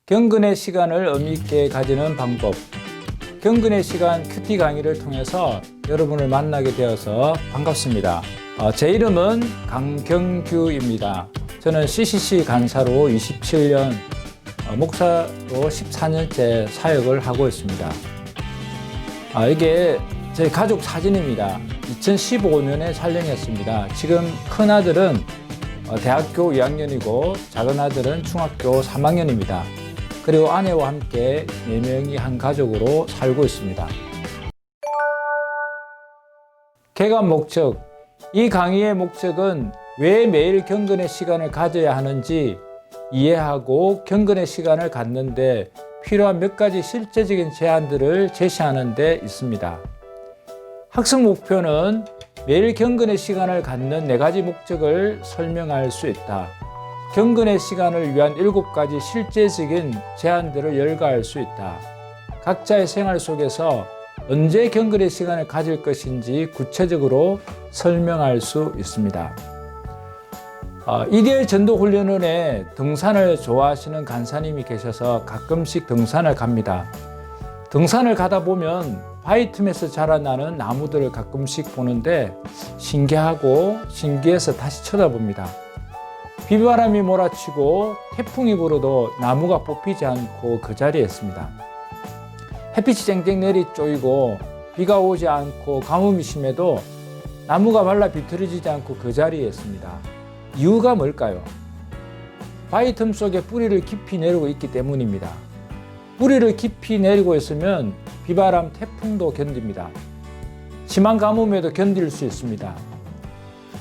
경건의 시간을 의미 있게 가지는 방법. 경건의 시간 큐티 강의를 통해서 여러분을 만나게 되어서 반갑습니다. 제 이름은 강경규입니다. 저는 CCC 간사로 27년, 목사로 14년째 사역을 하고 있습니다. 이게 저희 가족 사진입니다. 2015년에 촬영했습니다. 지금 큰아들은 대학교 2학년이고 작은아들은 중학교 3학년입니다. 그리고 아내와 함께 4명이 한 가족으로 살고 있습니다. 개관 목적. 이 강의의 목적은 왜 매일 경건의 시간을 가져야 하는지 이해하고 경건의 시간을 갖는데 필요한 몇 가지 실제적인 제안들을 제시하는 데 있습니다. 학습 목표는 매일 경건의 시간을 갖는 4가지 목적을 설명할 수 있다. 경건의 시간을 위한 7가지 실제적인 제안들을 열거할 수 있다. 각자의 생활 속에서 언제 경건의 시간을 가질 것인지 구체적으로 설명할 수 있습니다. 이데얼 전도훈련원에 등산을 좋아하시는 간사님이 계셔서 가끔씩 등산을 갑니다. 등산을 가다 보면 바위 틈에서 자라나는 나무들을 가끔씩 보는데 신기해서 다시 쳐다봅니다. 비바람이 몰아치고 태풍이 불어도 나무가 뽑히지 않고 그 자리에 있습니다. 햇빛이 쨍쨍 내리 쪼이고 비가 오지 않고 가뭄이 심해도 나무가 말라 비틀어지지 않고 그 자리에 있습니다. 이유가 뭘까요? 바위 틈 속에 뿌리를 깊이 내리고 있기 때문입니다. 뿌리를 깊이 내리고 있으면 비바람, 태풍도 견딥니다. 심한 가뭄에도 견딜 수 있습니다.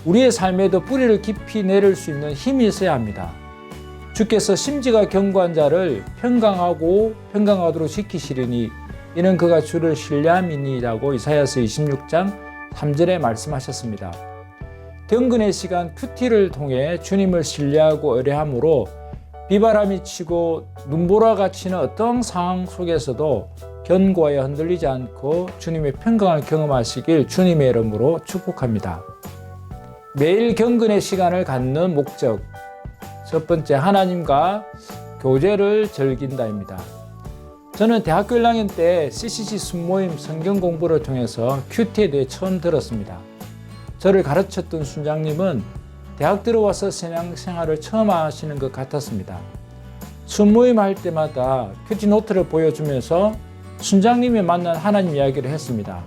우리의 삶에도 뿌리를 깊이 내릴 수 있는 힘이 있어야 합니다. 주께서 심지가 견고한 자를 평강하도록 지키시리니 이는 그가 주를 신뢰함이니라고 이사야서 26장 3절에 말씀하셨습니다. 경건의 시간 큐티를 통해 주님을 신뢰하고 의뢰함으로 비바람이 치고 눈보라가 치는 어떤 상황 속에서도 견고하여 흔들리지 않고 주님의 평강을 경험하시길 주님의 이름으로 축복합니다. 매일 경건의 시간을 갖는 목적. 첫 번째, 하나님과 교제를 즐긴다입니다. 저는 대학교 1학년 때 CCC 순모임 성경 공부를 통해서 큐티에 대해 처음 들었습니다. 저를 가르쳤던 순장님은 대학 들어와서 신앙생활을 처음 하시는 것 같았습니다. 순모임 할 때마다 큐티 노트를 보여주면서 순장님이 만난 하나님 이야기를 했습니다.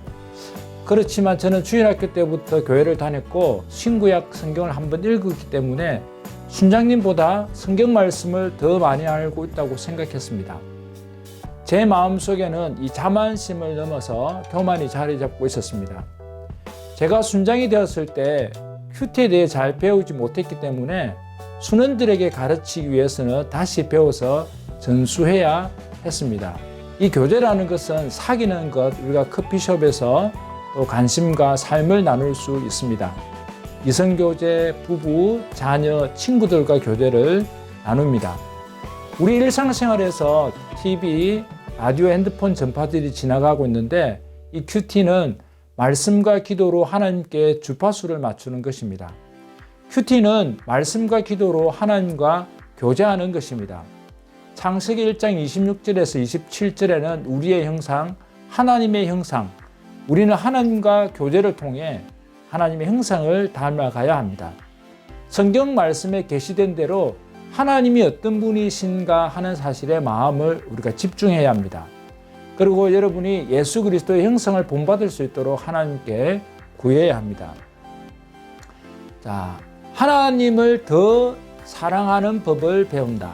그렇지만 저는 주일학교 때부터 교회를 다녔고 신구약 성경을 한번 읽었기 때문에 순장님보다 성경 말씀을 더 많이 알고 있다고 생각했습니다. 제 마음속에는 이 자만심을 넘어서 교만이 자리 잡고 있었습니다. 제가 순장이 되었을 때 큐티에 대해 잘 배우지 못했기 때문에 순원들에게 가르치기 위해서는 다시 배워서 전수해야 했습니다. 이 교제라는 것은 사귀는 것, 우리가 커피숍에서 또 관심과 삶을 나눌 수 있습니다. 이성교제, 부부, 자녀, 친구들과 교제를 나눕니다. 우리 일상생활에서 TV, 라디오, 핸드폰 전파들이 지나가고 있는데 이 큐티는 말씀과 기도로 하나님께 주파수를 맞추는 것입니다. 큐티는 말씀과 기도로 하나님과 교제하는 것입니다. 창세기 1장 26절에서 27절에는 우리의 형상, 하나님의 형상, 우리는 하나님과 교제를 통해 하나님의 형상을 닮아가야 합니다. 성경 말씀에 계시된 대로 하나님이 어떤 분이신가 하는 사실에 마음을 우리가 집중해야 합니다. 그리고 여러분이 예수 그리스도의 형상을 본받을 수 있도록 하나님께 구해야 합니다. 자, 하나님을 더 사랑하는 법을 배운다.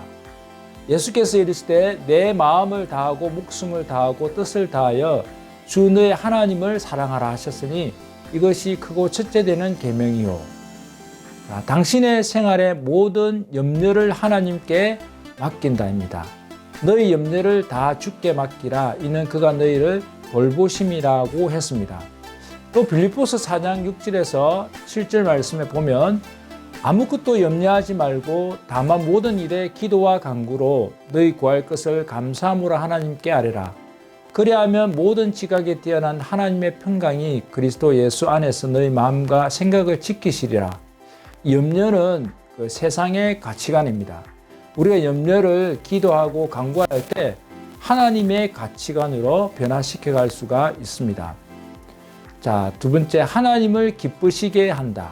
예수께서 이르시되 내 마음을 다하고 목숨을 다하고 뜻을 다하여 주 너의 하나님을 사랑하라 하셨으니 이것이 크고 첫째 되는 계명이요. 당신의 생활의 모든 염려를 하나님께 맡긴다입니다. 너희 염려를 다 주께 맡기라. 이는 그가 너희를 돌보심이라고 했습니다. 또 빌립보서 4장 6절에서 7절 말씀에 보면 아무것도 염려하지 말고 다만 모든 일에 기도와 간구로 너희 구할 것을 감사함으로 하나님께 아뢰라. 그리하면 모든 지각에 뛰어난 하나님의 평강이 그리스도 예수 안에서 너희 마음과 생각을 지키시리라. 염려는 그 세상의 가치관입니다. 우리가 염려를 기도하고 간구할 때 하나님의 가치관으로 변화시켜 갈 수가 있습니다. 자, 두 번째, 하나님을 기쁘시게 한다.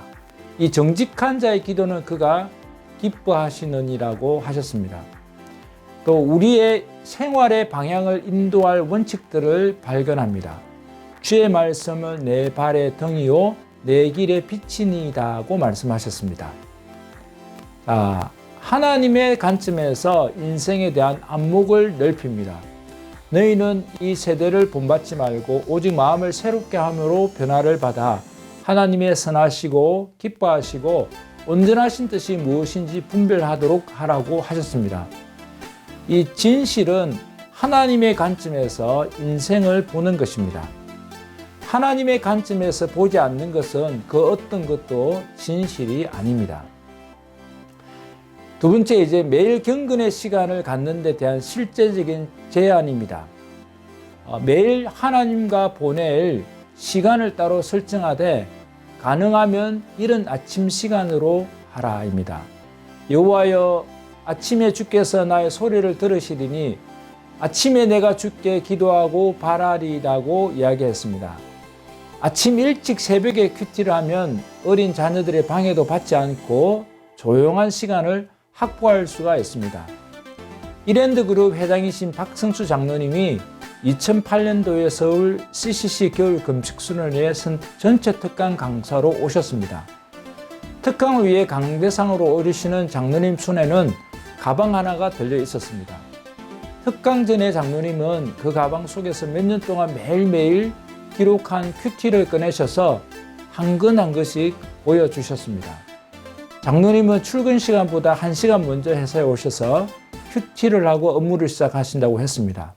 이 정직한 자의 기도는 그가 기뻐하시느니라고 하셨습니다. 또 우리의 생활의 방향을 인도할 원칙들을 발견합니다. 주의 말씀은 내 발의 등이요 내 길의 빛이니이다고 말씀하셨습니다. 하나님의 관점에서 인생에 대한 안목을 넓힙니다. 너희는 이 세대를 본받지 말고 오직 마음을 새롭게 함으로 변화를 받아 하나님의 선하시고 기뻐하시고 온전하신 뜻이 무엇인지 분별하도록 하라고 하셨습니다. 이 진실은 하나님의 관점에서 인생을 보는 것입니다. 하나님의 관점에서 보지 않는 것은 그 어떤 것도 진실이 아닙니다. 두 번째, 이제 매일 경건의 시간을 갖는 데 대한 실제적인 제안입니다. 매일 하나님과 보낼 시간을 따로 설정하되 가능하면 이른 아침 시간으로 하라입니다. 여호와여, 아침에 주께서 나의 소리를 들으시리니 아침에 내가 주께 기도하고 바라리라고 이야기했습니다. 아침 일찍 새벽에 큐티를 하면 어린 자녀들의 방해도 받지 않고 조용한 시간을 확보할 수가 있습니다. 이랜드그룹 회장이신 박성수 장로님이 2008년도에 서울 CCC 겨울 금식순원에 전체 특강 강사로 오셨습니다. 특강을 위해 강대상으로 오르시는 장로님 손에는 가방 하나가 들려 있었습니다. 특강 전에 장로님은 그 가방 속에서 몇 년 동안 매일매일 기록한 큐티를 꺼내셔서 한 권 한 권씩 보여주셨습니다. 장로님은 출근 시간보다 1시간 먼저 회사에 오셔서 큐티를 하고 업무를 시작하신다고 했습니다.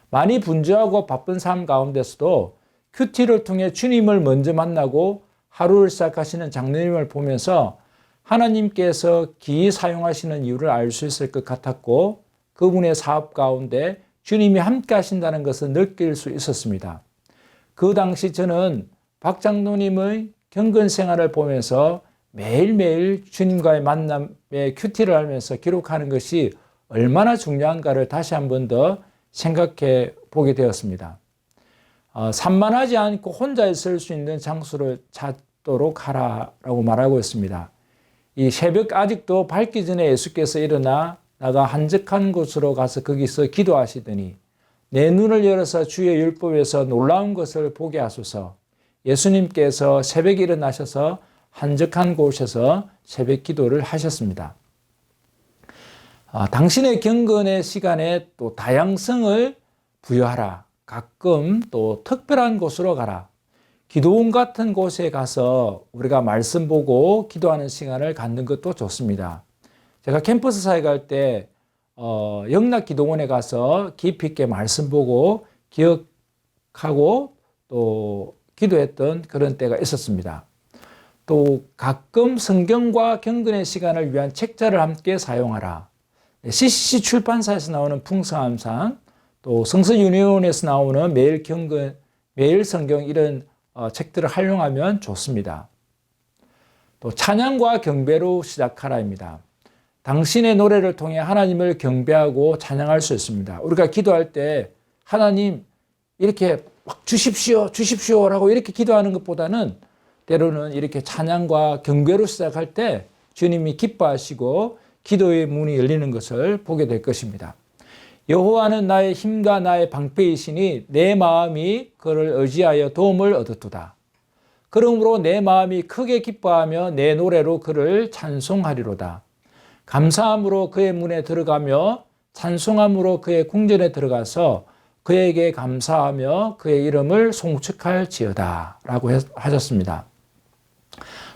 많이 분주하고 바쁜 삶 가운데서도 큐티를 통해 주님을 먼저 만나고 하루를 시작하시는 장로님을 보면서 하나님께서 기이 사용하시는 이유를 알 수 있을 것 같았고 그분의 사업 가운데 주님이 함께 하신다는 것을 느낄 수 있었습니다. 그 당시 저는 박 장로님의 경건 생활을 보면서 매일매일 주님과의 만남의 큐티를 하면서 기록하는 것이 얼마나 중요한가를 다시 한 번 더 생각해 보게 되었습니다. 산만하지 않고 혼자 있을 수 있는 장소를 찾도록 하라라고 말하고 있습니다. 이 새벽 아직도 밝기 전에 예수께서 일어나 나가 한적한 곳으로 가서 거기서 기도하시더니 내 눈을 열어서 주의 율법에서 놀라운 것을 보게 하소서. 예수님께서 새벽에 일어나셔서 한적한 곳에서 새벽 기도를 하셨습니다. 당신의 경건의 시간에 또 다양성을 부여하라. 가끔 또 특별한 곳으로 가라. 기도원 같은 곳에 가서 우리가 말씀 보고 기도하는 시간을 갖는 것도 좋습니다. 제가 캠퍼스 사회 갈 때 영락 기도원에 가서 깊이 있게 말씀 보고 기억하고 또 기도했던 그런 때가 있었습니다. 또 가끔 성경과 경건의 시간을 위한 책자를 함께 사용하라. CCC 출판사에서 나오는 풍성함상, 또 성서윤회원에서 나오는 매일 경건, 매일 성경 이런 책들을 활용하면 좋습니다. 또 찬양과 경배로 시작하라입니다. 당신의 노래를 통해 하나님을 경배하고 찬양할 수 있습니다. 우리가 기도할 때 하나님 이렇게 막 주십시오라고 이렇게 기도하는 것보다는 때로는 이렇게 찬양과 경배로 시작할 때 주님이 기뻐하시고 기도의 문이 열리는 것을 보게 될 것입니다. 여호와는 나의 힘과 나의 방패이시니 내 마음이 그를 의지하여 도움을 얻었도다. 그러므로 내 마음이 크게 기뻐하며 내 노래로 그를 찬송하리로다. 감사함으로 그의 문에 들어가며 찬송함으로 그의 궁전에 들어가서 그에게 감사하며 그의 이름을 송축할지어다 라고 하셨습니다.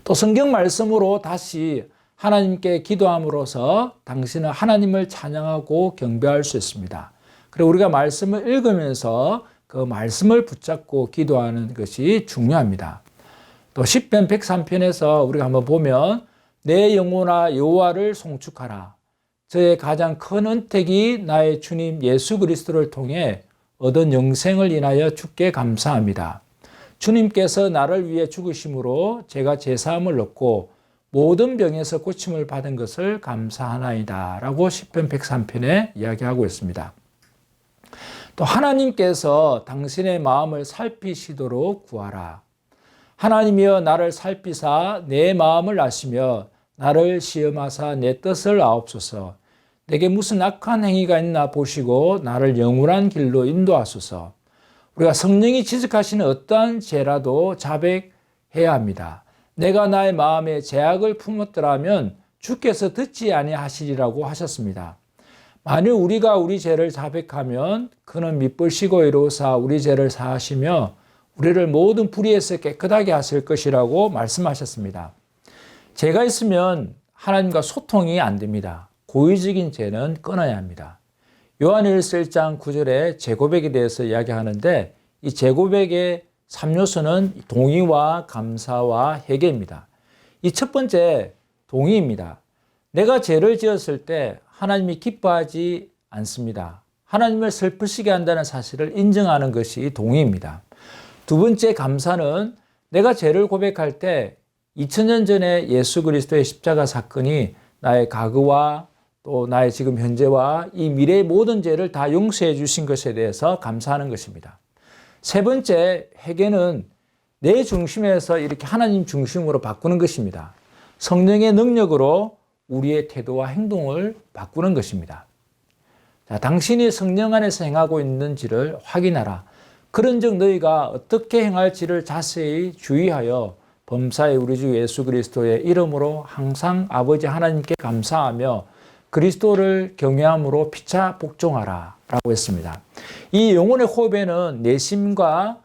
또 성경 말씀으로 다시 하나님께 기도함으로써 당신은 하나님을 찬양하고 경배할 수 있습니다. 그리고 우리가 말씀을 읽으면서 그 말씀을 붙잡고 기도하는 것이 중요합니다. 또 시편 103편에서 우리가 한번 보면 내 영혼아 여호와를 송축하라. 저의 가장 큰 은택이 나의 주님 예수 그리스도를 통해 얻은 영생을 인하여 주께 감사합니다. 주님께서 나를 위해 죽으심으로 제가 제사함을 얻고 모든 병에서 고침을 받은 것을 감사하나이다 라고 시편 103편에 이야기하고 있습니다. 또 하나님께서 당신의 마음을 살피시도록 구하라. 하나님이여 나를 살피사 내 마음을 아시며 나를 시험하사 내 뜻을 아옵소서. 내게 무슨 악한 행위가 있나 보시고 나를 영원한 길로 인도하소서. 우리가 성령이 지적하시는 어떠한 죄라도 자백해야 합니다. 내가 나의 마음에 죄악을 품었더라면 주께서 듣지 아니하시리라고 하셨습니다. 만일 우리가 우리 죄를 자백하면 그는 미쁘시고 이로사 우리 죄를 사하시며 우리를 모든 불의에서 깨끗하게 하실 것이라고 말씀하셨습니다. 죄가 있으면 하나님과 소통이 안 됩니다. 고의적인 죄는 끊어야 합니다. 요한일서 1장 9절에 죄고백에 대해서 이야기하는데 이 죄고백의 3요소는 동의와 감사와 회개입니다. 이 첫 번째 동의입니다. 내가 죄를 지었을 때 하나님이 기뻐하지 않습니다. 하나님을 슬프시게 한다는 사실을 인정하는 것이 동의입니다. 두 번째 감사는 내가 죄를 고백할 때 2000년 전에 예수 그리스도의 십자가 사건이 나의 과거와 또 나의 지금 현재와 이 미래의 모든 죄를 다 용서해 주신 것에 대해서 감사하는 것입니다. 세 번째 회개는 내 중심에서 이렇게 하나님 중심으로 바꾸는 것입니다. 성령의 능력으로 우리의 태도와 행동을 바꾸는 것입니다. 자, 당신이 성령 안에서 행하고 있는지를 확인하라. 그런즉 너희가 어떻게 행할지를 자세히 주의하여 범사의 우리 주 예수 그리스도의 이름으로 항상 아버지 하나님께 감사하며 그리스도를 경외함으로 피차 복종하라 라고 했습니다. 이 영혼의 호흡에는 내심과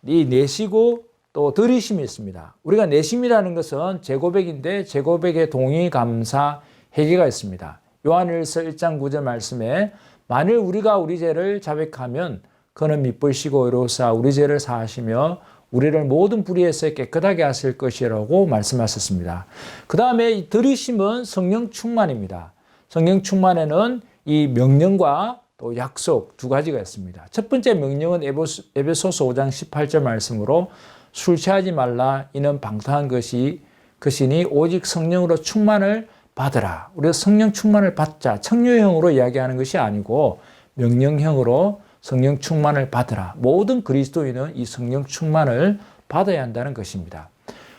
이 내시고 또 들이심이 있습니다. 우리가 내심이라는 것은 제고백인데 제고백의 동의, 감사, 회개가 있습니다. 요한일서 1장 9절 말씀에 만일 우리가 우리 죄를 자백하면 그는 미쁘시고 의로사 우리 죄를 사하시며 우리를 모든 불의에서 깨끗하게 하실 것이라고 말씀하셨습니다. 그 다음에 이 들이심은 성령 충만입니다. 성령 충만에는 이 명령과 또 약속 두 가지가 있습니다. 첫 번째 명령은 에베소서 5장 18절 말씀으로 술 취하지 말라 이는 방탕한 것이니 오직 성령으로 충만을 받으라. 우리가 성령 충만을 받자. 청유형으로 이야기하는 것이 아니고 명령형으로 성령 충만을 받으라. 모든 그리스도인은 이 성령 충만을 받아야 한다는 것입니다.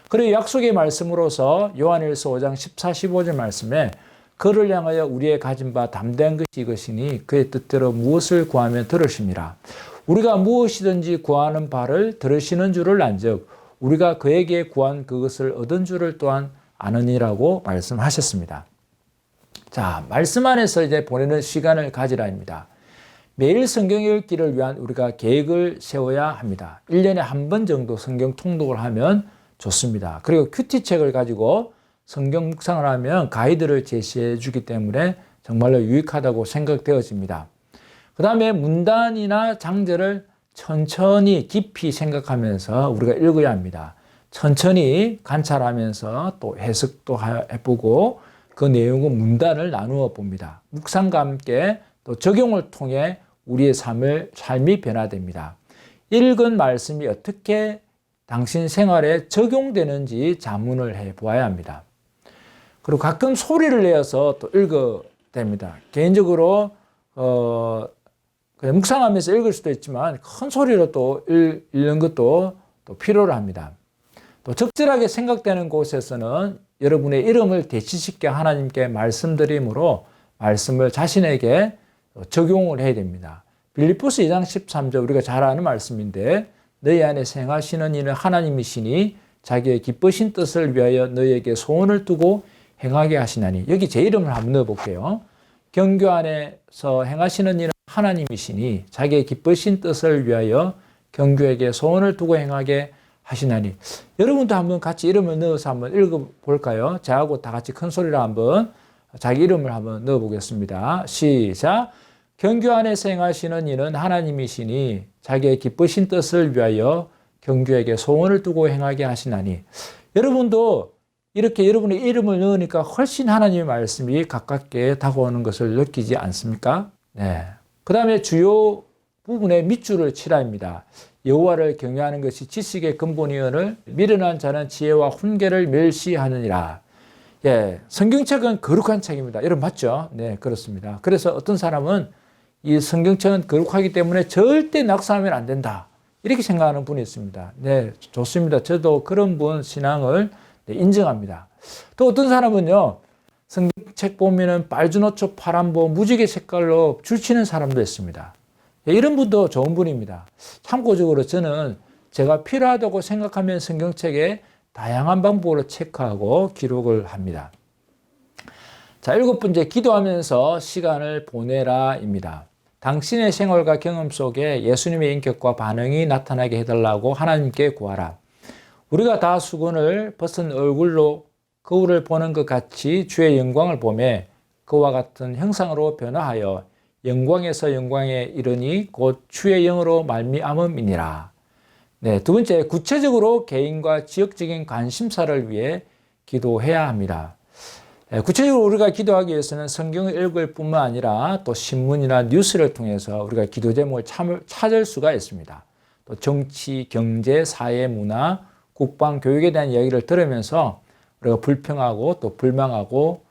그리고 약속의 말씀으로서 요한일서 5장 14, 15절 말씀에 그를 향하여 우리의 가진 바 담대한 것이 이것이니 그의 뜻대로 무엇을 구하면 들으심이라. 우리가 무엇이든지 구하는 바를 들으시는 줄을 안즉 우리가 그에게 구한 그것을 얻은 줄을 또한 아느니라고 말씀하셨습니다. 자, 말씀 안에서 이제 보내는 시간을 가지라입니다. 매일 성경 읽기를 위한 우리가 계획을 세워야 합니다. 1년에 한 번 정도 성경 통독을 하면 좋습니다. 그리고 큐티책을 가지고 성경 묵상을 하면 가이드를 제시해 주기 때문에 정말로 유익하다고 생각되어집니다. 그 다음에 문단이나 장절을 천천히 깊이 생각하면서 우리가 읽어야 합니다. 천천히 관찰하면서 또 해석도 해보고 그 내용은 문단을 나누어 봅니다. 묵상과 함께 또 적용을 통해 우리의 삶이 변화됩니다. 읽은 말씀이 어떻게 당신 생활에 적용되는지 자문을 해 보아야 합니다. 그리고 가끔 소리를 내어서 또 읽어야 됩니다. 개인적으로 그냥 묵상하면서 읽을 수도 있지만 큰 소리로 또 읽는 것도 또 필요로 합니다. 또 적절하게 생각되는 곳에서는 여러분의 이름을 대치시켜 하나님께 말씀드림으로 말씀을 자신에게 적용을 해야 됩니다. 빌립보서 2장 13절 우리가 잘 아는 말씀인데 너희 안에 행하시는 이는 하나님이시니 자기의 기쁘신 뜻을 위하여 너희에게 소원을 두고 행하게 하시나니. 여기 제 이름을 한번 넣어볼게요. 경교 안에서 행하시는 이는 하나님이시니 자기의 기쁘신 뜻을 위하여 경교에게 소원을 두고 행하게 하시나니. 여러분도 한번 같이 이름을 넣어서 한번 읽어볼까요? 저하고 다 같이 큰 소리로 한번 자기 이름을 한번 넣어보겠습니다. 시작. 경교 안에서 행하시는 이는 하나님이시니 자기의 기쁘신 뜻을 위하여 경교에게 소원을 두고 행하게 하시나니. 여러분도 이렇게 여러분의 이름을 넣으니까 훨씬 하나님의 말씀이 가깝게 다가오는 것을 느끼지 않습니까? 네. 그 다음에 주요 부분에 밑줄을 치라입니다. 여호와를 경외하는 것이 지식의 근본이오늘 미련한 자는 지혜와 훈계를 멸시하느니라. 예, 성경책은 거룩한 책입니다. 여러분 맞죠? 네, 그렇습니다. 그래서 어떤 사람은 이 성경책은 거룩하기 때문에 절대 낙사하면 안 된다. 이렇게 생각하는 분이 있습니다. 네, 좋습니다. 저도 그런 분 신앙을 인정합니다. 또 어떤 사람은요, 성경책 보면은 빨주노초 파란보 무지개 색깔로 줄치는 사람도 있습니다. 예, 이런 분도 좋은 분입니다. 참고적으로 저는 제가 필요하다고 생각하면 성경책에 다양한 방법으로 체크하고 기록을 합니다. 자, 7번째, 기도하면서 시간을 보내라입니다. 당신의 생활과 경험 속에 예수님의 인격과 반응이 나타나게 해달라고 하나님께 구하라. 우리가 다 수건을 벗은 얼굴로 거울을 보는 것 같이 주의 영광을 보며 그와 같은 형상으로 변화하여 영광에서 영광에 이르니 곧 주의 영으로 말미암음이니라. 네, 두 번째, 구체적으로 개인과 지역적인 관심사를 위해 기도해야 합니다. 구체적으로 우리가 기도하기 위해서는 성경을 읽을 뿐만 아니라 또 신문이나 뉴스를 통해서 우리가 기도 제목을 찾을 수가 있습니다. 또 정치, 경제, 사회, 문화, 국방, 교육에 대한 이야기를 들으면서 우리가 불평하고 또 불망하고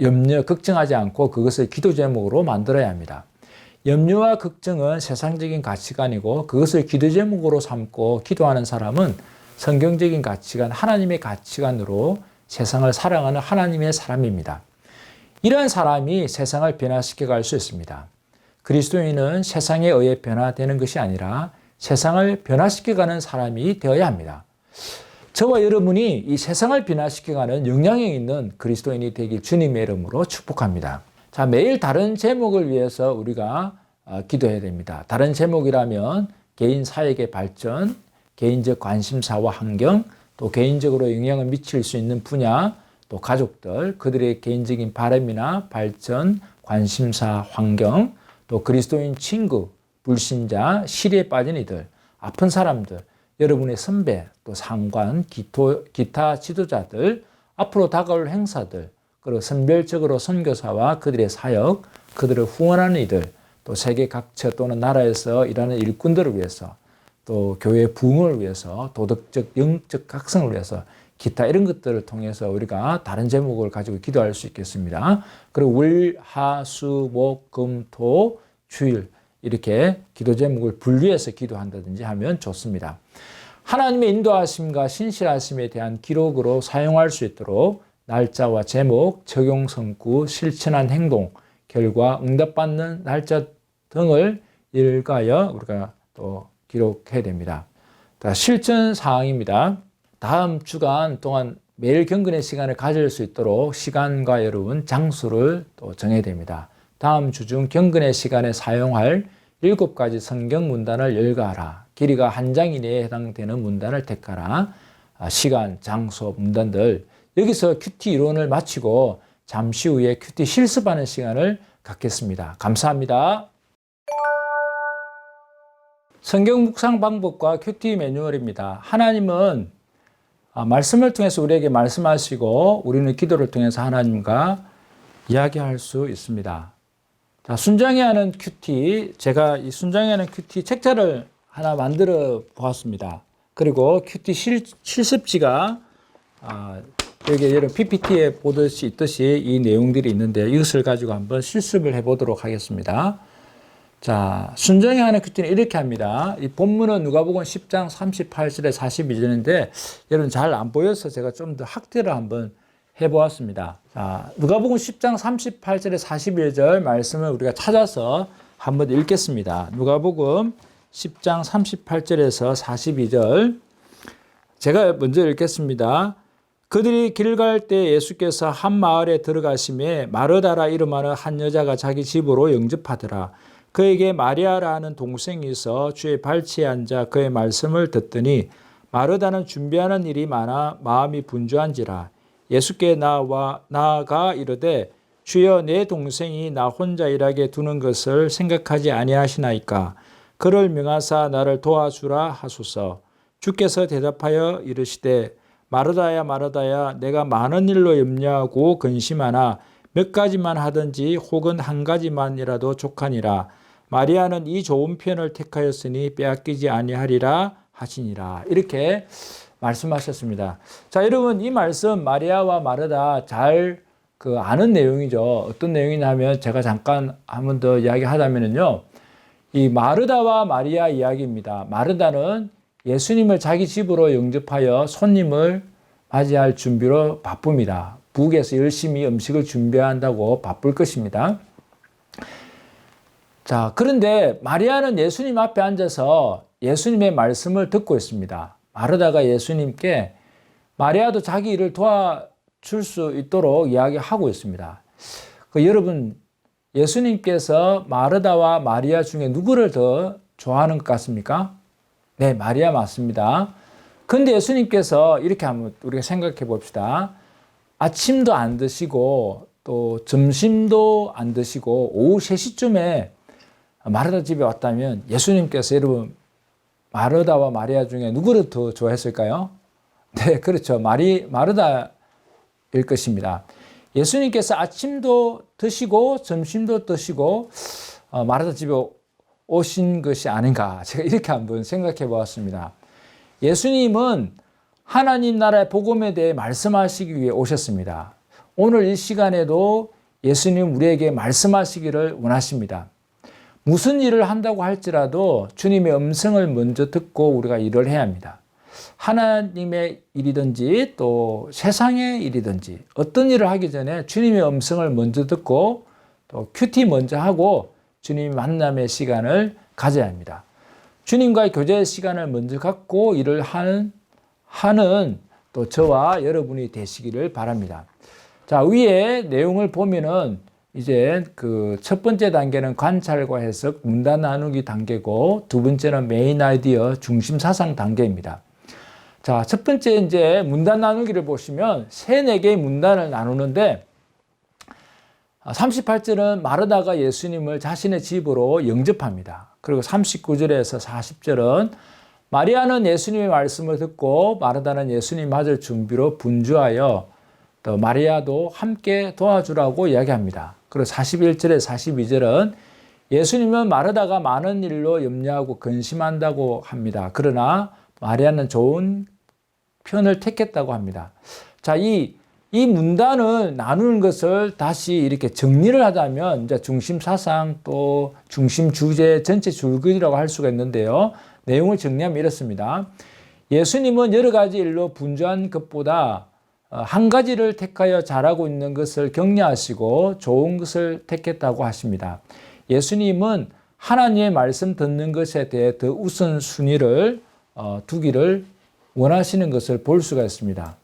염려, 걱정하지 않고 그것을 기도 제목으로 만들어야 합니다. 염려와 걱정은 세상적인 가치관이고 그것을 기도 제목으로 삼고 기도하는 사람은 성경적인 가치관, 하나님의 가치관으로 세상을 사랑하는 하나님의 사람입니다. 이러한 사람이 세상을 변화시켜 갈 수 있습니다. 그리스도인은 세상에 의해 변화되는 것이 아니라 세상을 변화시켜 가는 사람이 되어야 합니다. 저와 여러분이 이 세상을 변화시켜 가는 영향력 있는 그리스도인이 되길 주님의 이름으로 축복합니다. 자, 매일 다른 제목을 위해서 우리가 기도해야 됩니다. 다른 제목이라면 개인 사역의 발전, 개인적 관심사와 환경, 또 개인적으로 영향을 미칠 수 있는 분야, 또 가족들, 그들의 개인적인 바람이나 발전, 관심사, 환경, 또 그리스도인 친구, 불신자, 시리에 빠진 이들, 아픈 사람들, 여러분의 선배, 또 상관, 기타 지도자들, 앞으로 다가올 행사들, 그리고 선별적으로 선교사와 그들의 사역, 그들을 후원하는 이들, 또 세계 각처 또는 나라에서 일하는 일꾼들을 위해서, 또 교회의 부흥을 위해서, 도덕적, 영적 각성을 위해서, 기타 이런 것들을 통해서 우리가 다른 제목을 가지고 기도할 수 있겠습니다. 그리고 월, 하, 수, 목, 금, 토, 주일 이렇게 기도 제목을 분리해서 기도한다든지 하면 좋습니다. 하나님의 인도하심과 신실하심에 대한 기록으로 사용할 수 있도록 날짜와 제목, 적용 성구, 실천한 행동, 결과, 응답받는 날짜 등을 일가하여 우리가 또 기록해야 됩니다. 실천 사항입니다. 다음 주간 동안 매일 경건의 시간을 가질 수 있도록 시간과 여러분, 장소를 또 정해야 됩니다. 다음 주 중 경건의 시간에 사용할 7가지 성경 문단을 열거하라. 길이가 1장 이내에 해당되는 문단을 택하라. 시간, 장소, 문단들. 여기서 큐티 이론을 마치고 잠시 후에 큐티 실습하는 시간을 갖겠습니다. 감사합니다. 성경 묵상 방법과 큐티 매뉴얼입니다. 하나님은 말씀을 통해서 우리에게 말씀하시고 우리는 기도를 통해서 하나님과 이야기할 수 있습니다. 자, 순장해 하는 큐티, 제가 이 순장해 하는 큐티 책자를 하나 만들어 보았습니다. 그리고 큐티 실습지가 여기 여러분 PPT에 보듯이 있듯이 이 내용들이 있는데 이것을 가지고 한번 실습을 해보도록 하겠습니다. 자, 순정해 하는 큐티는 이렇게 합니다. 이 본문은 누가복음 10장 38절에 42절인데 여러분 잘 안 보여서 제가 좀 더 확대를 한번 해보았습니다. 자, 누가복음 10장 38절에 41절 말씀을 우리가 찾아서 한번 읽겠습니다. 누가복음 10장 38절에서 42절 제가 먼저 읽겠습니다. 그들이 길 갈 때 예수께서 한 마을에 들어가심에 마르다라 이름하는 한 여자가 자기 집으로 영접하더라. 그에게 마리아라는 동생이 있어 주의 발치에 앉아 그의 말씀을 듣더니 마르다는 준비하는 일이 많아 마음이 분주한지라. 예수께 나아가 이르되 주여 내 동생이 나 혼자 일하게 두는 것을 생각하지 아니하시나이까. 그를 명하사 나를 도와주라 하소서. 주께서 대답하여 이르시되 마르다야 마르다야 내가 많은 일로 염려하고 근심하나 몇 가지만 하든지 혹은 한 가지만이라도 족하니라. 마리아는 이 좋은 편을 택하였으니 빼앗기지 아니하리라 하시니라. 이렇게 말씀하셨습니다. 자, 여러분 이 말씀 마리아와 마르다 잘 아는 내용이죠. 어떤 내용이냐면 제가 잠깐 한 번 더 이야기하자면요. 이 마르다와 마리아 이야기입니다. 마르다는 예수님을 자기 집으로 영접하여 손님을 맞이할 준비로 바쁩니다. 부엌에서 열심히 음식을 준비한다고 바쁠 것입니다. 자, 그런데 마리아는 예수님 앞에 앉아서 예수님의 말씀을 듣고 있습니다. 마르다가 예수님께 마리아도 자기 일을 도와줄 수 있도록 이야기하고 있습니다. 여러분, 예수님께서 마르다와 마리아 중에 누구를 더 좋아하는 것 같습니까? 네, 마리아 맞습니다. 근데 예수님께서 이렇게 한번 우리가 생각해 봅시다. 아침도 안 드시고 또 점심도 안 드시고 오후 3시쯤에 마르다 집에 왔다면 예수님께서 여러분 마르다와 마리아 중에 누구를 더 좋아했을까요? 네, 그렇죠. 마르다일 것입니다. 예수님께서 아침도 드시고 점심도 드시고 마르다 집에 오신 것이 아닌가, 제가 이렇게 한번 생각해 보았습니다. 예수님은 하나님 나라의 복음에 대해 말씀하시기 위해 오셨습니다. 오늘 이 시간에도 예수님 우리에게 말씀하시기를 원하십니다. 무슨 일을 한다고 할지라도 주님의 음성을 먼저 듣고 우리가 일을 해야 합니다. 하나님의 일이든지 또 세상의 일이든지 어떤 일을 하기 전에 주님의 음성을 먼저 듣고 또 큐티 먼저 하고 주님 만남의 시간을 가져야 합니다. 주님과의 교제의 시간을 먼저 갖고 일을 하는 또 저와 여러분이 되시기를 바랍니다. 자, 위에 내용을 보면은 이제 첫 번째 단계는 관찰과 해석, 문단 나누기 단계고 두 번째는 메인 아이디어, 중심 사상 단계입니다. 자, 첫 번째 이제 문단 나누기를 보시면 3-4개의 문단을 나누는데 38절은 마르다가 예수님을 자신의 집으로 영접합니다. 그리고 39절에서 40절은 마리아는 예수님의 말씀을 듣고 마르다는 예수님 맞을 준비로 분주하여 또 마리아도 함께 도와주라고 이야기합니다. 그리고 41절에서 42절은 예수님은 마르다가 많은 일로 염려하고 근심한다고 합니다. 그러나 마리아는 좋은 편을 택했다고 합니다. 자, 이 문단을 나누는 것을 다시 이렇게 정리를 하자면 이제 중심 사상 또 중심 주제 전체 줄거리라고 할 수가 있는데요. 내용을 정리하면 이렇습니다. 예수님은 여러 가지 일로 분주한 것보다 한 가지를 택하여 잘하고 있는 것을 격려하시고 좋은 것을 택했다고 하십니다. 예수님은 하나님의 말씀 듣는 것에 대해 더 우선순위를 두기를 원하시는 것을 볼 수가 있습니다.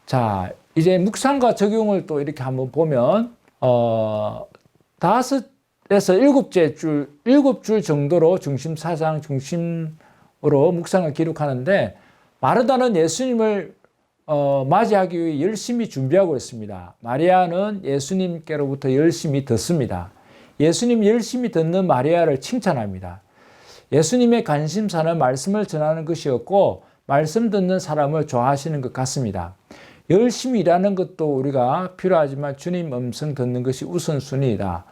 자, 이제 묵상과 적용을 또 이렇게 한번 보면 5에서 7줄 정도로 중심 사상 중심으로 묵상을 기록하는데 마르다는 예수님을 맞이하기 위해 열심히 준비하고 있습니다. 마리아는 예수님께로부터 열심히 듣습니다. 예수님 열심히 듣는 마리아를 칭찬합니다. 예수님의 관심사는 말씀을 전하는 것이었고 말씀 듣는 사람을 좋아하시는 것 같습니다. 열심히 일하는 것도 우리가 필요하지만 주님 음성 듣는 것이 우선순위이다.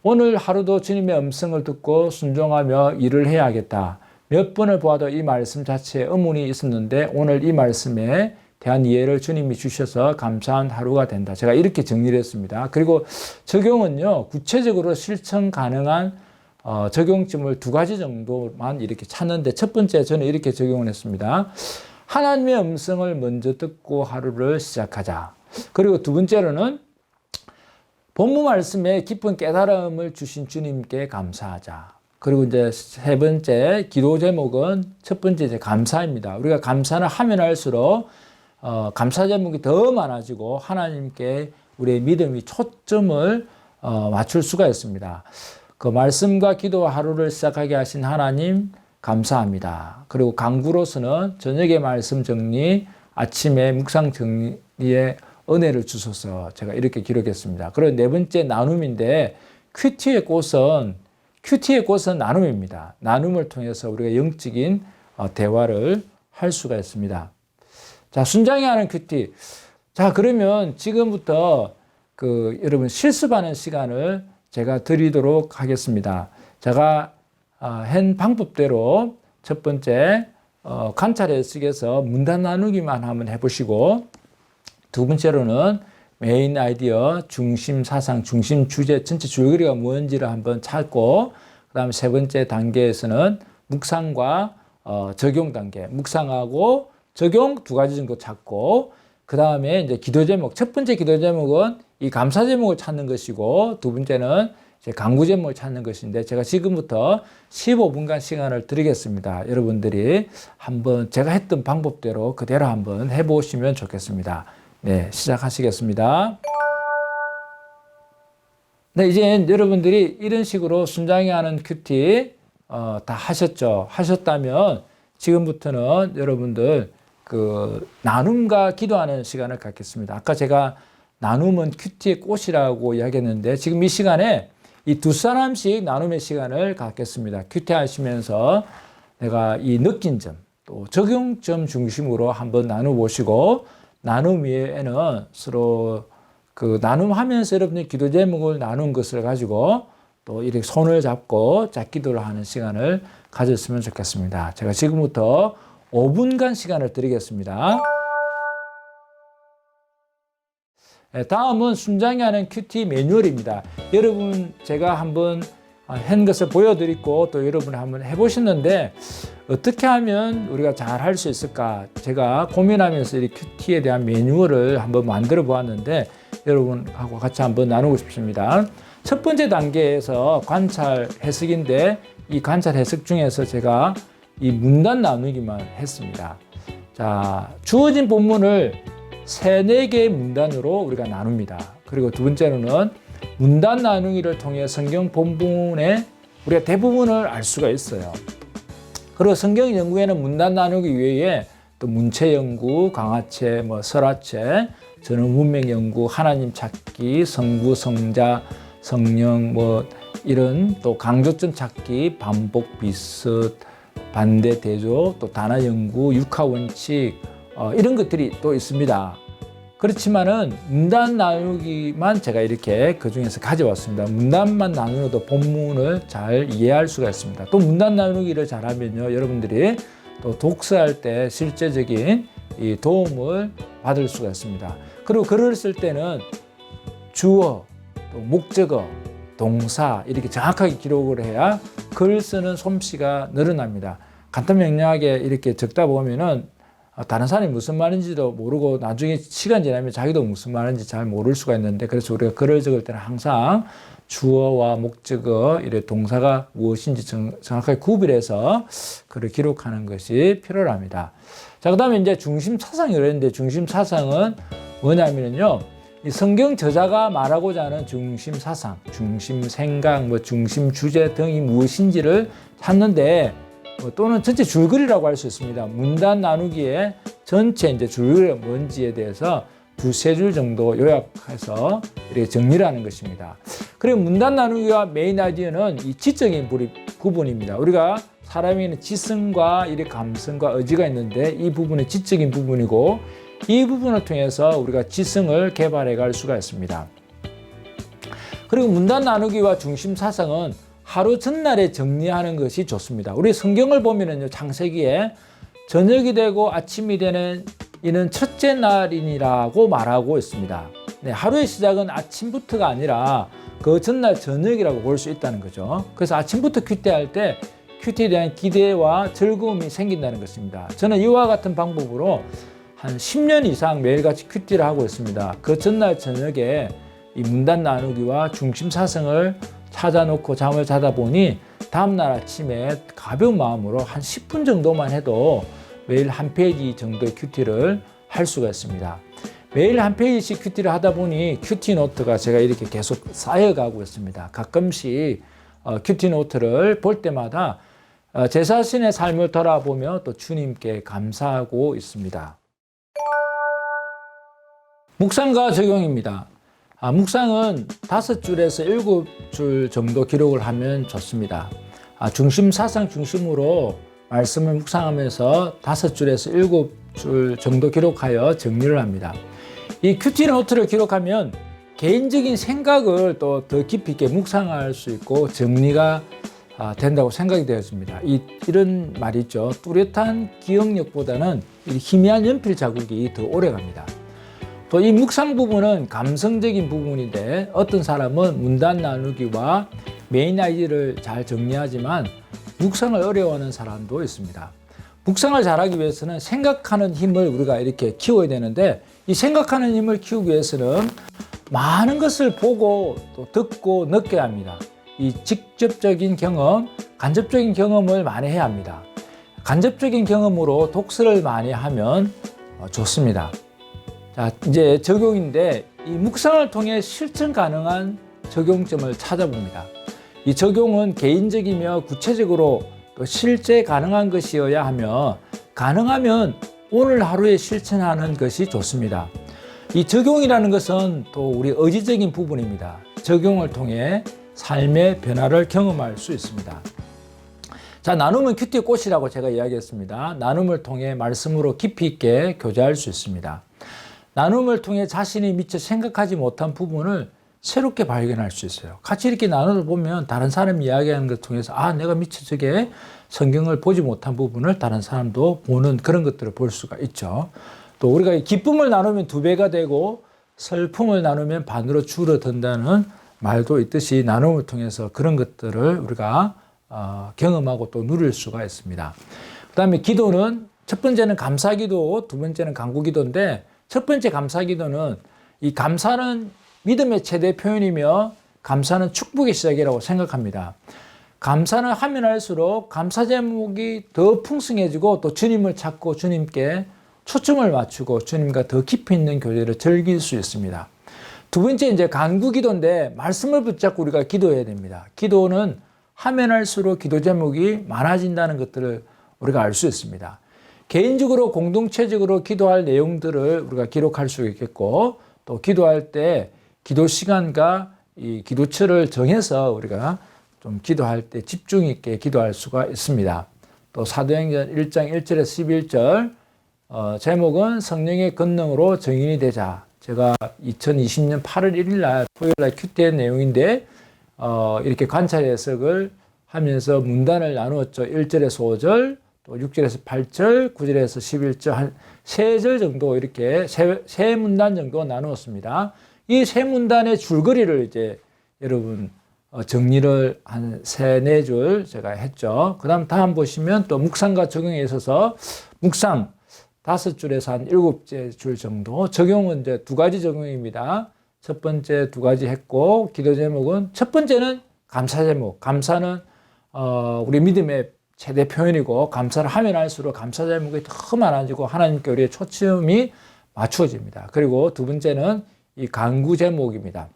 오늘 하루도 주님의 음성을 듣고 순종하며 일을 해야겠다. 몇 번을 보아도 이 말씀 자체에 의문이 있었는데 오늘 이 말씀에 대한 이해를 주님이 주셔서 감사한 하루가 된다. 제가 이렇게 정리를 했습니다. 그리고 적용은요, 구체적으로 실천 가능한 적용점을 2가지 정도만 이렇게 찾는데 첫 번째 저는 이렇게 적용을 했습니다. 하나님의 음성을 먼저 듣고 하루를 시작하자. 그리고 두 번째로는 본문 말씀에 깊은 깨달음을 주신 주님께 감사하자. 그리고 이제 세 번째 기도 제목은 첫 번째 이제 감사입니다. 우리가 감사를 하면 할수록 감사 제목이 더 많아지고 하나님께 우리의 믿음이 초점을 맞출 수가 있습니다. 그 말씀과 기도와 하루를 시작하게 하신 하나님 감사합니다. 그리고 강구로서는 저녁에 말씀 정리, 아침에 묵상 정리에 은혜를 주소서. 제가 이렇게 기록했습니다. 그리고 네 번째 나눔인데 큐티의 꽃은 나눔입니다. 나눔을 통해서 우리가 영적인 대화를 할 수가 있습니다. 자, 순장이 하는 큐티. 자, 그러면 지금부터 여러분 실습하는 시간을 제가 드리도록 하겠습니다. 제가 한 방법대로 첫 번째 관찰 해석에서 문단 나누기만 한번 해보시고, 두 번째로는 메인 아이디어, 중심 사상, 중심 주제, 전체 줄거리가 뭔지를 한번 찾고, 그 다음에 세 번째 단계에서는 묵상과 적용 단계, 묵상하고 적용 두 가지 정도 찾고, 그 다음에 이제 기도 제목, 첫 번째 기도 제목은 이 감사 제목을 찾는 것이고, 두 번째는 이제 강구 제목을 찾는 것인데, 제가 지금부터 15분간 시간을 드리겠습니다. 여러분들이 한번 제가 했던 방법대로 그대로 한번 해보시면 좋겠습니다. 네, 시작하시겠습니다. 네, 이제 여러분들이 이런 식으로 순장이 하는 큐티 다 하셨죠? 하셨다면 지금부터는 여러분들 그 나눔과 기도하는 시간을 갖겠습니다. 아까 제가 나눔은 큐티의 꽃이라고 이야기했는데, 지금 이 시간에 이 두 사람씩 나눔의 시간을 갖겠습니다. 큐티 하시면서 내가 이 느낀 점, 또 적용점 중심으로 한번 나눠보시고, 나눔 위에는 서로 그 나눔하면서 여러분들이 기도 제목을 나눈 것을 가지고 또 이렇게 손을 잡고 짝기도를 하는 시간을 가졌으면 좋겠습니다. 제가 지금부터 5분간 시간을 드리겠습니다. 다음은 순장이 하는 큐티 매뉴얼입니다. 여러분, 제가 한번 한 것을 보여드리고 또 여러분이 한번 해보셨는데, 어떻게 하면 우리가 잘 할 수 있을까? 제가 고민하면서 이 큐티에 대한 매뉴얼을 한번 만들어 보았는데, 여러분하고 같이 한번 나누고 싶습니다. 첫 번째 단계에서 관찰 해석인데, 이 관찰 해석 중에서 제가 이 문단 나누기만 했습니다. 자, 주어진 본문을 3-4개의 문단으로 우리가 나눕니다. 그리고 두 번째로는 문단 나누기를 통해 성경 본문의 우리가 대부분을 알 수가 있어요. 그리고 성경 연구에는 문단 나누기 외에 또 문체 연구, 강화체, 설화체, 전후 문맥 연구, 하나님 찾기, 성부, 성자, 성령, 이런 또 강조점 찾기, 반복, 비슷, 반대, 대조, 또 단어 연구, 육하 원칙, 이런 것들이 또 있습니다. 그렇지만은 문단 나누기만 제가 이렇게 그 중에서 가져왔습니다. 문단만 나누어도 본문을 잘 이해할 수가 있습니다. 또 문단 나누기를 잘하면요, 여러분들이 또 독서할 때 실제적인 이 도움을 받을 수가 있습니다. 그리고 글을 쓸 때는 주어, 또 목적어, 동사 이렇게 정확하게 기록을 해야 글 쓰는 솜씨가 늘어납니다. 간단 명료하게 이렇게 적다 보면은 다른 사람이 무슨 말인지도 모르고 나중에 시간 지나면 자기도 무슨 말인지 잘 모를 수가 있는데, 그래서 우리가 글을 적을 때는 항상 주어와 목적어, 이래 동사가 무엇인지 정확하게 구별해서 글을 기록하는 것이 필요합니다. 자, 그 다음에 이제 중심 사상이 그랬는데, 중심 사상은 뭐냐면요, 이 성경 저자가 말하고자 하는 중심 사상, 중심 생각, 중심 주제 등이 무엇인지를 찾는데, 또는 전체 줄거리라고 할 수 있습니다. 문단 나누기에 전체 이제 줄거리가 뭔지에 대해서 2-3줄 정도 요약해서 이렇게 정리를 하는 것입니다. 그리고 문단 나누기와 메인 아이디어는 이 지적인 부분입니다. 우리가 사람에는 지성과 이렇게 감성과 의지가 있는데, 이 부분은 지적인 부분이고, 이 부분을 통해서 우리가 지성을 개발해 갈 수가 있습니다. 그리고 문단 나누기와 중심 사상은 하루 전날에 정리하는 것이 좋습니다. 우리 성경을 보면은요, 창세기에 저녁이 되고 아침이 되는 이는 첫째 날이니라고 말하고 있습니다. 네, 하루의 시작은 아침부터가 아니라 그 전날 저녁이라고 볼 수 있다는 거죠. 그래서 아침부터 큐티할 때 큐티에 대한 기대와 즐거움이 생긴다는 것입니다. 저는 이와 같은 방법으로 한 10년 이상 매일같이 큐티를 하고 있습니다. 그 전날 저녁에 이 문단 나누기와 중심 사상을 찾아놓고 잠을 자다 보니 다음날 아침에 가벼운 마음으로 한 10분 정도만 해도 매일 한 페이지 정도의 큐티를 할 수가 있습니다. 매일 한 페이지씩 큐티를 하다 보니 큐티 노트가 제가 이렇게 계속 쌓여가고 있습니다. 가끔씩 큐티 노트를 볼 때마다 제 자신의 삶을 돌아보며 또 주님께 감사하고 있습니다. 묵상과 적용입니다. 묵상은 5줄에서 7줄 정도 기록을 하면 좋습니다. 중심 사상 중심으로 말씀을 묵상하면서 5줄에서 7줄 정도 기록하여 정리를 합니다. 이 큐티 노트를 기록하면 개인적인 생각을 또 더 깊이 있게 묵상할 수 있고 정리가 된다고 생각이 되었습니다. 이런 말이 있죠. 뚜렷한 기억력보다는 희미한 연필 자국이 더 오래 갑니다. 또 이 묵상 부분은 감성적인 부분인데 어떤 사람은 문단 나누기와 메인 아이디를 잘 정리하지만 묵상을 어려워하는 사람도 있습니다. 묵상을 잘하기 위해서는 생각하는 힘을 우리가 이렇게 키워야 되는데 이 생각하는 힘을 키우기 위해서는 많은 것을 보고 또 듣고 느껴야 합니다. 이 직접적인 경험, 간접적인 경험을 많이 해야 합니다. 간접적인 경험으로 독서를 많이 하면 좋습니다. 자, 이제 적용인데 이 묵상을 통해 실천 가능한 적용점을 찾아봅니다. 이 적용은 개인적이며 구체적으로 또 실제 가능한 것이어야 하며 가능하면 오늘 하루에 실천하는 것이 좋습니다. 이 적용이라는 것은 또 우리 의지적인 부분입니다. 적용을 통해 삶의 변화를 경험할 수 있습니다. 자, 나눔은 큐티의 꽃이라고 제가 이야기했습니다. 나눔을 통해 말씀으로 깊이 있게 교제할 수 있습니다. 나눔을 통해 자신이 미처 생각하지 못한 부분을 새롭게 발견할 수 있어요. 같이 이렇게 나눠 보면 다른 사람이 이야기하는 것을 통해서 내가 미처 저게 성경을 보지 못한 부분을 다른 사람도 보는 그런 것들을 볼 수가 있죠. 또 우리가 기쁨을 나누면 2배가 되고 슬픔을 나누면 반으로 줄어든다는 말도 있듯이 나눔을 통해서 그런 것들을 우리가 경험하고 또 누릴 수가 있습니다. 그 다음에 기도는 첫 번째는 감사기도, 두 번째는 간구기도인데 첫 번째 감사기도는 이 감사는 믿음의 최대 표현이며 감사는 축복의 시작이라고 생각합니다. 감사는 하면 할수록 감사 제목이 더 풍성해지고 또 주님을 찾고 주님께 초점을 맞추고 주님과 더 깊이 있는 교제를 즐길 수 있습니다. 두 번째 이제 간구기도인데 말씀을 붙잡고 우리가 기도해야 됩니다. 기도는 하면 할수록 기도 제목이 많아진다는 것들을 우리가 알 수 있습니다. 개인적으로 공동체적으로 기도할 내용들을 우리가 기록할 수 있겠고 또 기도할 때 기도 시간과 이 기도처를 정해서 우리가 좀 기도할 때 집중 있게 기도할 수가 있습니다. 또 사도행전 1장 1절에서 11절 제목은 성령의 권능으로 증인이 되자. 제가 2020년 8월 1일 날 토요일 날 큐티의 내용인데 이렇게 관찰 해석을 하면서 문단을 나누었죠. 1절에서 5절, 또 6절에서 8절, 9절에서 11절 한 3절 정도 이렇게 세 문단 정도 나누었습니다. 이 세 문단의 줄거리를 이제 여러분 정리를 한 3-4줄 제가 했죠. 그 다음 보시면 또 묵상과 적용에 있어서 묵상 5줄에서 한 7줄 정도, 적용은 이제 2가지 적용입니다. 첫 번째 2가지 했고, 기도 제목은 첫 번째는 감사 제목. 감사는 우리 믿음의 최대 표현이고 감사를 하면 할수록 감사 제목이 더 많아지고 하나님께 우리의 초점이 맞추어집니다. 그리고 두 번째는 이 간구 제목입니다.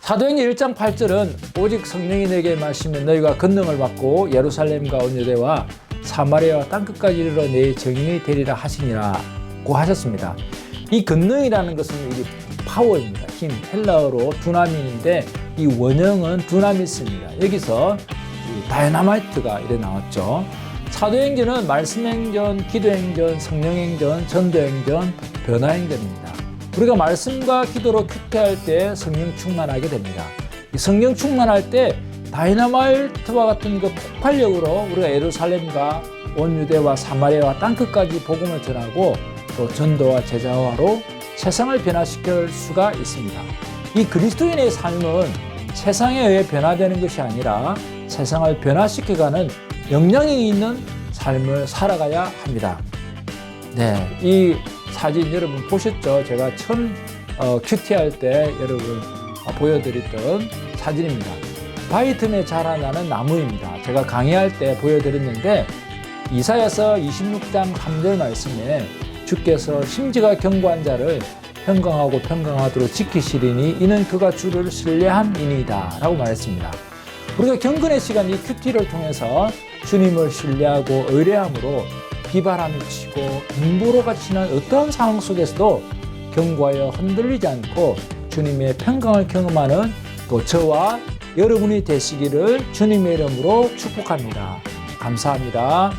사도행전 1장 8절은 오직 성령이 내게 임하시면 너희가 권능을 받고 예루살렘과 온 유대와 사마리아와 땅끝까지 이르러 내 증인이 되리라 하시니라고 하셨습니다. 이 권능이라는 것은 이게 파워입니다. 힘, 헬라어로 두나민인데 이 원형은 두나미스입니다. 여기서 다이너마이트가 이래 나왔죠. 사도행전은 말씀행전, 기도행전, 성령행전, 전도행전, 변화행전입니다. 우리가 말씀과 기도로 큐티할 때 성령 충만하게 됩니다. 이 성령 충만할 때 다이너마이트와 같은 그 폭발력으로 우리가 예루살렘과 온 유대와 사마리아와 땅끝까지 복음을 전하고 또 전도와 제자화로 세상을 변화시킬 수가 있습니다. 이 그리스도인의 삶은 세상에 의해 변화되는 것이 아니라 세상을 변화시켜가는 영향이 있는 삶을 살아가야 합니다. 네, 이 사진 여러분 보셨죠? 제가 처음 큐티할 때 여러분 보여드렸던 사진입니다. 바위 틈에 자라나는 나무입니다. 제가 강의할 때 보여드렸는데 이사야서 26장 3절 말씀에 주께서 심지가 견고한 자를 평강하고 평강하도록 지키시리니 이는 그가 주를 신뢰함이니이다 라고 말했습니다. 우리가 경건의 시간 이 큐티를 통해서 주님을 신뢰하고 의뢰함으로 비바람이 치고 눈보라가 치는 어떠한 상황 속에서도 견고하여 흔들리지 않고 주님의 평강을 경험하는 또 저와 여러분이 되시기를 주님의 이름으로 축복합니다. 감사합니다.